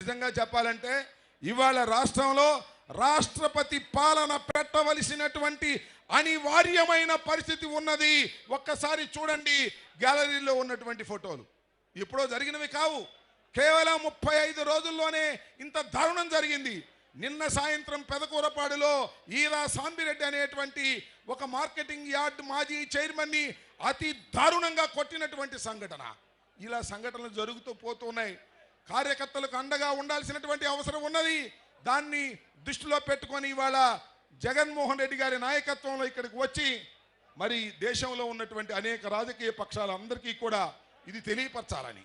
నిజంగా చెప్పాలంటే ఇవాళ రాష్ట్రంలో రాష్ట్రపతి పాలన పెట్టవలసినటువంటి అనివార్యమైన పరిస్థితి ఉన్నది. ఒక్కసారి చూడండి గ్యాలరీలో ఉన్నటువంటి ఫోటోలు. ఎప్పుడో జరిగినవి కావు. కేవలం 35 రోజుల్లోనే ఇంత దారుణం జరిగింది. నిన్న సాయంత్రం పెదకూరపాడులో ఈరా సాంబిరెడ్డి అనేటువంటి ఒక మార్కెటింగ్ యార్డ్ మాజీ చైర్మన్ని అతి దారుణంగా కొట్టినటువంటి సంఘటన. ఇలా సంఘటనలు జరుగుతూ పోతున్నాయి. కార్యకర్తలకు అండగా ఉండాల్సినటువంటి అవసరం ఉన్నది. దాన్ని దృష్టిలో పెట్టుకొని ఇవాళ జగన్మోహన్ రెడ్డి గారి నాయకత్వంలో ఇక్కడికి వచ్చి మరి దేశంలో ఉన్నటువంటి అనేక రాజకీయ పక్షాలందరికీ కూడా ఇది తెలియపరచాలని,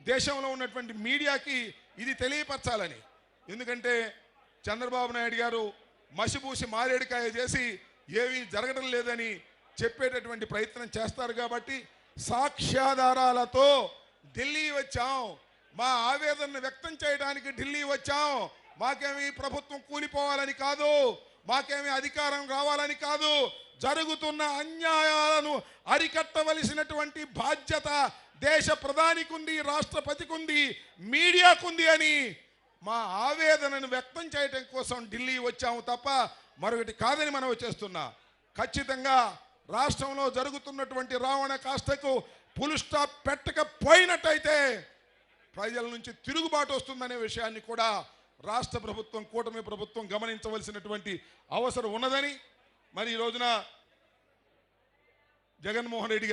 దేశంలో ఉన్నటువంటి మీడియాకి ఇది తెలియపరచాలని. ఎందుకంటే చంద్రబాబు నాయుడు గారు మసిబూసి మారేడుకాయ చేసి ఏమీ జరగడం లేదని చెప్పేటటువంటి ప్రయత్నం చేస్తారు. కాబట్టి సాక్ష్యాధారాలతో ఢిల్లీ వచ్చాం, మా ఆవేదనను వ్యక్తం చేయడానికి ఢిల్లీ వచ్చాం. మాకేమి ప్రభుత్వం కూలిపోవాలని కాదు, మాకేమి అధికారం రావాలని కాదు. జరుగుతున్న అన్యాయాలను అరికట్టవలసినటువంటి బాధ్యత దేశ ప్రధానికి ఉంది, రాష్ట్రపతికి ఉంది, మీడియాకు ఉంది అని మా ఆవేదనను వ్యక్తం చేయడం కోసం ఢిల్లీ వచ్చాము తప్ప మరొకటి కాదని మనం చేస్తున్నా. ఖచ్చితంగా రాష్ట్రంలో జరుగుతున్నటువంటి రావణ కాష్టకు ఫుల్ స్టాప్ పెట్టకపోయినట్టయితే ప్రజల నుంచి తిరుగుబాటు వస్తుందనే విషయాన్ని కూడా రాష్ట్ర ప్రభుత్వం, కూటమి ప్రభుత్వం గమనించవలసినటువంటి అవసరం ఉన్నదని మరి ఈ రోజున జగన్మోహన్ రెడ్డి గారు